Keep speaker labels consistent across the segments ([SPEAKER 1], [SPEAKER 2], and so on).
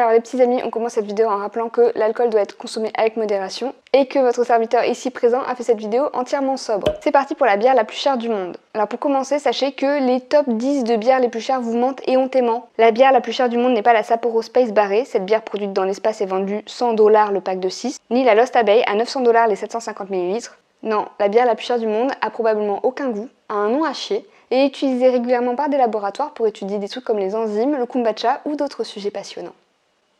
[SPEAKER 1] Alors les petits amis, on commence cette vidéo en rappelant que l'alcool doit être consommé avec modération et que votre serviteur ici présent a fait cette vidéo entièrement sobre. C'est parti pour la bière la plus chère du monde. Alors pour commencer, sachez que les top 10 de bières les plus chères vous mentent éhontément. La bière la plus chère du monde n'est pas la Sapporo Space Barré, cette bière produite dans l'espace est vendue 100 $ le pack de 6, ni la Lost Abbey à 900 $ les 750 ml. Non, la bière la plus chère du monde a probablement aucun goût, a un nom à chier, et est utilisée régulièrement par des laboratoires pour étudier des trucs comme les enzymes, le kombucha ou d'autres sujets passionnants.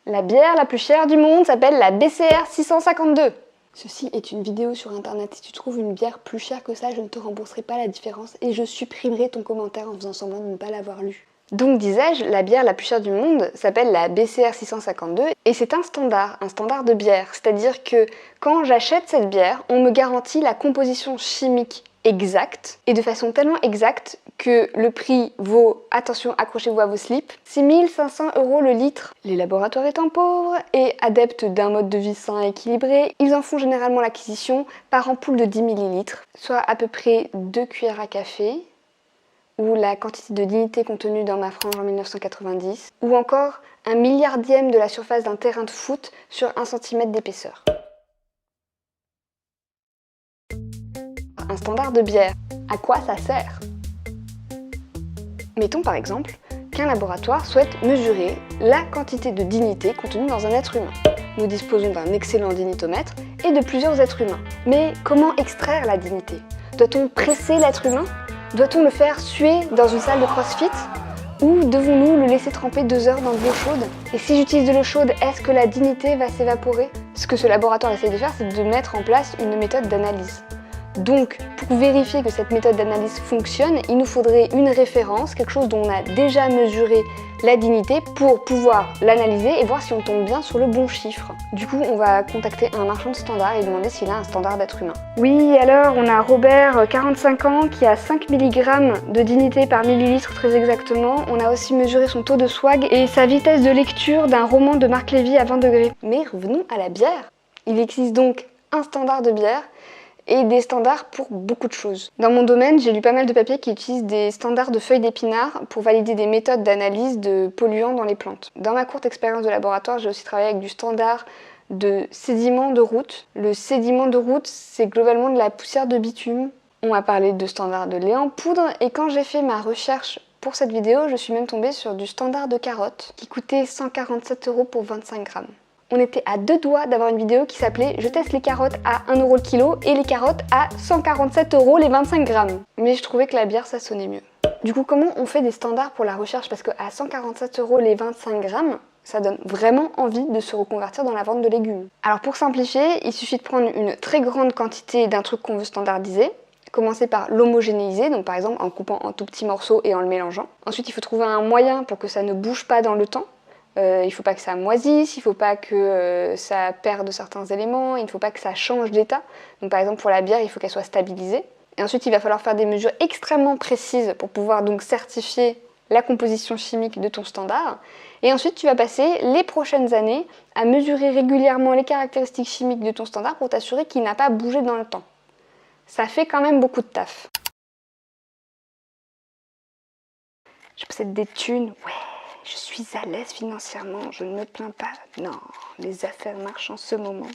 [SPEAKER 1] La bière la plus chère du monde s'appelle la BCR 652. Ceci est une vidéo sur internet. Si tu trouves une bière plus chère que ça, je ne te rembourserai pas la différence et je supprimerai ton commentaire en faisant semblant de ne pas l'avoir lu. Donc disais-je, la bière la plus chère du monde s'appelle la BCR 652 et c'est un standard de bière. C'est-à-dire que quand j'achète cette bière, on me garantit la composition chimique exacte et de façon tellement exacte que le prix vaut, attention, accrochez-vous à vos slips, 6 500 € le litre. Les laboratoires étant pauvres et adeptes d'un mode de vie sain et équilibré, ils en font généralement l'acquisition par ampoule de 10 ml, soit à peu près 2 cuillères à café, ou la quantité de dignité contenue dans ma frange en 1990, ou encore 1/1000e de la surface d'un terrain de foot sur 1 cm d'épaisseur. Un standard de bière, à quoi ça sert? Mettons par exemple qu'un laboratoire souhaite mesurer la quantité de dignité contenue dans un être humain. Nous disposons d'un excellent dignitomètre et de plusieurs êtres humains. Mais comment extraire la dignité? Doit-on presser l'être humain? Doit-on le faire suer dans une salle de crossfit? Ou devons-nous le laisser tremper 2 heures dans de l'eau chaude? Et si j'utilise de l'eau chaude, est-ce que la dignité va s'évaporer? Ce que ce laboratoire essaie de faire, c'est de mettre en place une méthode d'analyse. Donc, pour vérifier que cette méthode d'analyse fonctionne, il nous faudrait une référence, quelque chose dont on a déjà mesuré la dignité pour pouvoir l'analyser et voir si on tombe bien sur le bon chiffre. Du coup, on va contacter un marchand de standard et demander s'il a un standard d'être humain. Oui, alors on a Robert, 45 ans, qui a 5 mg de dignité par millilitre très exactement. On a aussi mesuré son taux de swag et sa vitesse de lecture d'un roman de Marc Lévy à 20 degrés. Mais revenons à la bière. Il existe donc un standard de bière et des standards pour beaucoup de choses. Dans mon domaine, j'ai lu pas mal de papiers qui utilisent des standards de feuilles d'épinards pour valider des méthodes d'analyse de polluants dans les plantes. Dans ma courte expérience de laboratoire, j'ai aussi travaillé avec du standard de sédiments de route. Le sédiment de route, c'est globalement de la poussière de bitume. On m'a parlé de standard de lait en poudre et quand j'ai fait ma recherche pour cette vidéo, je suis même tombée sur du standard de carottes qui coûtait 147 € pour 25 grammes. On était à 2 doigts d'avoir une vidéo qui s'appelait « Je teste les carottes à 1 € le kilo et les carottes à 147 € les 25 grammes ». Mais je trouvais que la bière, ça sonnait mieux. Du coup, comment on fait des standards pour la recherche? Parce qu'à 147 € les 25 grammes, ça donne vraiment envie de se reconvertir dans la vente de légumes. Alors pour simplifier, il suffit de prendre une très grande quantité d'un truc qu'on veut standardiser, commencer par l'homogénéiser, donc par exemple en coupant en tout petits morceaux et en le mélangeant. Ensuite, il faut trouver un moyen pour que ça ne bouge pas dans le temps. Il ne faut pas que ça moisisse, il ne faut pas que ça perde certains éléments, il ne faut pas que ça change d'état. Donc par exemple pour la bière, il faut qu'elle soit stabilisée. Et ensuite il va falloir faire des mesures extrêmement précises pour pouvoir donc certifier la composition chimique de ton standard. Et ensuite tu vas passer les prochaines années à mesurer régulièrement les caractéristiques chimiques de ton standard pour t'assurer qu'il n'a pas bougé dans le temps. Ça fait quand même beaucoup de taf. Je possède des thunes, ouais. Je suis à l'aise financièrement, je ne me plains pas. Non, les affaires marchent en ce moment.